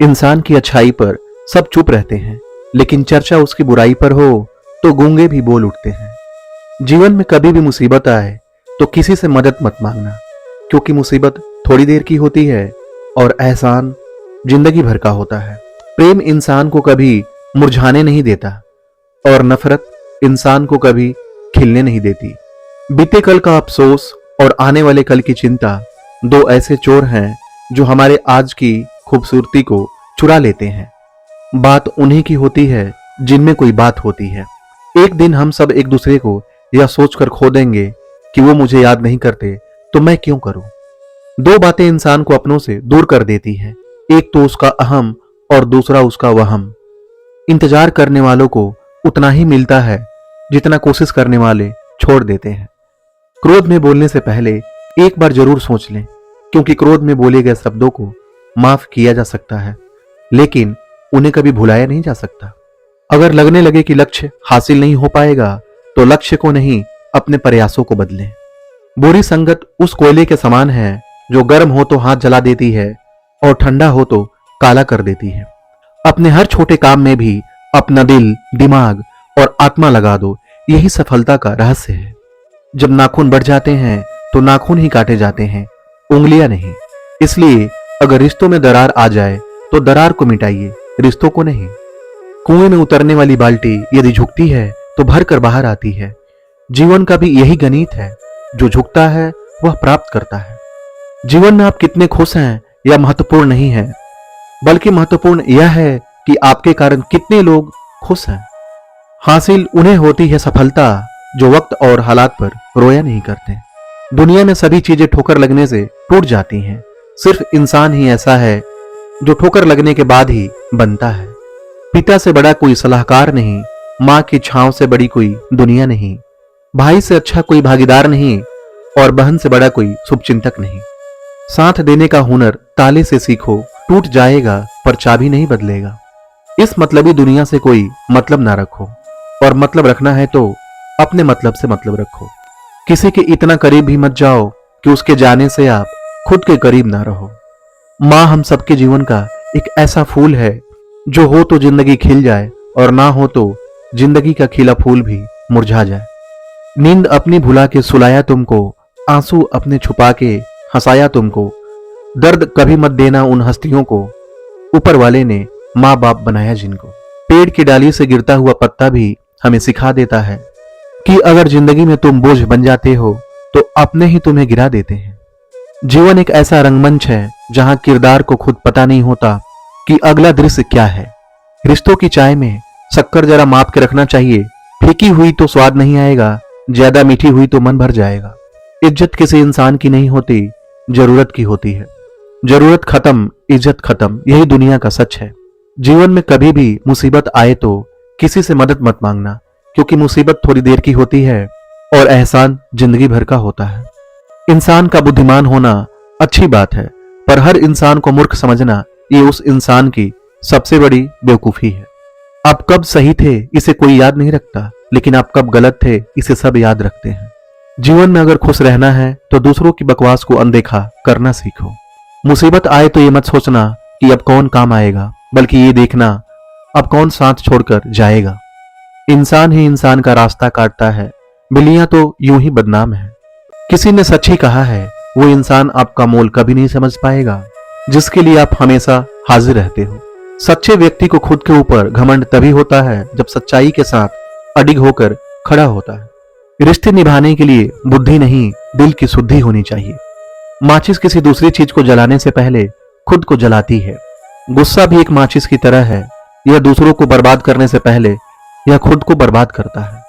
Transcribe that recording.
इंसान की अच्छाई पर सब चुप रहते हैं, लेकिन चर्चा उसकी बुराई पर हो तो गूंगे भी बोल उठते हैं। जीवन में कभी भी मुसीबत आए तो किसी से मदद मत मांगना, क्योंकि मुसीबत थोड़ी देर की होती है और एहसान जिंदगी भर का होता है। प्रेम इंसान को कभी मुरझाने नहीं देता और नफरत इंसान को कभी खिलने नहीं देती। बीते कल का अफसोस और आने वाले कल की चिंता दो ऐसे चोर हैं जो हमारे आज की खूबसूरती को चुरा लेते हैं। बात उन्हीं की होती है जिनमें कोई बात होती है। एक दिन हम सब एक दूसरे को यह सोचकर खो देंगे कि वो मुझे याद नहीं करते तो मैं क्यों करूं। दो बातें इंसान को अपनों से दूर कर देती हैं, एक तो उसका अहम और दूसरा उसका वहम। इंतजार करने वालों को उतना ही मिलता है जितना कोशिश करने वाले छोड़ देते हैं। क्रोध में बोलने से पहले एक बार जरूर सोच लें, क्योंकि क्रोध में बोले गए शब्दों को माफ किया जा सकता है, लेकिन उन्हें कभी भुलाया नहीं जा सकता। अगर लगने लगे कि लक्ष्य हासिल नहीं हो पाएगा तो लक्ष्य को नहीं, अपने प्रयासों को बदलें। बुरी संगत उस कोयले के समान है जो गर्म हो तो हाथ जला देती है और ठंडा हो तो काला कर देती है। अपने हर छोटे काम में भी अपना दिल, दिमाग और आत्मा लगा दो, यही सफलता का रहस्य है। जब नाखून बढ़ जाते हैं तो नाखून ही काटे जाते हैं, उंगलियां नहीं। इसलिए अगर रिश्तों में दरार आ जाए तो दरार को मिटाइए, रिश्तों को नहीं। कुएं में उतरने वाली बाल्टी यदि झुकती है तो भर कर बाहर आती है। जीवन का भी यही गणित है, जो झुकता है वह प्राप्त करता है। जीवन में आप कितने खुश हैं यह महत्वपूर्ण नहीं है, बल्कि महत्वपूर्ण यह है कि आपके कारण कितने लोग खुश हैं। हासिल उन्हें होती है सफलता जो वक्त और हालात पर रोया नहीं करते। दुनिया में सभी चीजें ठोकर लगने से टूट जाती हैं, सिर्फ इंसान ही ऐसा है जो ठोकर लगने के बाद ही बनता है। पिता से बड़ा कोई सलाहकार नहीं, माँ की छांव से बड़ी कोई दुनिया नहीं, भाई से अच्छा कोई भागीदार नहीं और बहन से बड़ा कोई शुभचिंतक नहीं। साथ देने का हुनर ताले से सीखो, टूट जाएगा पर चाबी नहीं बदलेगा। इस मतलबी दुनिया से कोई मतलब ना रखो, और मतलब रखना है तो अपने मतलब से मतलब रखो। किसी के इतना करीब भी मत जाओ कि उसके जाने से आप खुद के करीब ना रहो। माँ हम सबके जीवन का एक ऐसा फूल है जो हो तो जिंदगी खिल जाए और ना हो तो जिंदगी का खिला फूल भी मुरझा जाए। नींद अपनी भुला के सुलाया तुमको, आंसू अपने छुपा के हंसाया तुमको। दर्द कभी मत देना उन हस्तियों को, ऊपर वाले ने माँ बाप बनाया जिनको। पेड़ की डाली से गिरता हुआ पत्ता भी हमें सिखा देता है कि अगर जिंदगी में तुम बोझ बन जाते हो तो अपने ही तुम्हें गिरा देते हैं। जीवन एक ऐसा रंगमंच है जहां किरदार को खुद पता नहीं होता कि अगला दृश्य क्या है। रिश्तों की चाय में शक्कर जरा माप के रखना चाहिए, फीकी हुई तो स्वाद नहीं आएगा, ज्यादा मीठी हुई तो मन भर जाएगा। इज्जत किसी इंसान की नहीं होती, जरूरत की होती है। जरूरत खत्म, इज्जत खत्म, यही दुनिया का सच है। जीवन में कभी भी मुसीबत आए तो किसी से मदद मत मांगना, क्योंकि मुसीबत थोड़ी देर की होती है और एहसान जिंदगी भर का होता है। इंसान का बुद्धिमान होना अच्छी बात है, पर हर इंसान को मूर्ख समझना ये उस इंसान की सबसे बड़ी बेवकूफी है। आप कब सही थे इसे कोई याद नहीं रखता, लेकिन आप कब गलत थे इसे सब याद रखते हैं। जीवन में अगर खुश रहना है तो दूसरों की बकवास को अनदेखा करना सीखो। मुसीबत आए तो ये मत सोचना कि अब कौन काम आएगा, बल्कि ये देखना अब कौन साथ छोड़कर जाएगा। इंसान ही इंसान का रास्ता काटता है, बिल्लियां तो यूं ही बदनाम है। किसी ने सच ही कहा है, वो इंसान आपका मोल कभी नहीं समझ पाएगा जिसके लिए आप हमेशा हाजिर रहते हो। सच्चे व्यक्ति को खुद के ऊपर घमंड तभी होता है जब सच्चाई के साथ अडिग होकर खड़ा होता है। रिश्ते निभाने के लिए बुद्धि नहीं, दिल की शुद्धि होनी चाहिए। माचिस किसी दूसरी चीज को जलाने से पहले खुद को जलाती है। गुस्सा भी एक माचिस की तरह है, यह दूसरों को बर्बाद करने से पहले यह खुद को बर्बाद करता है।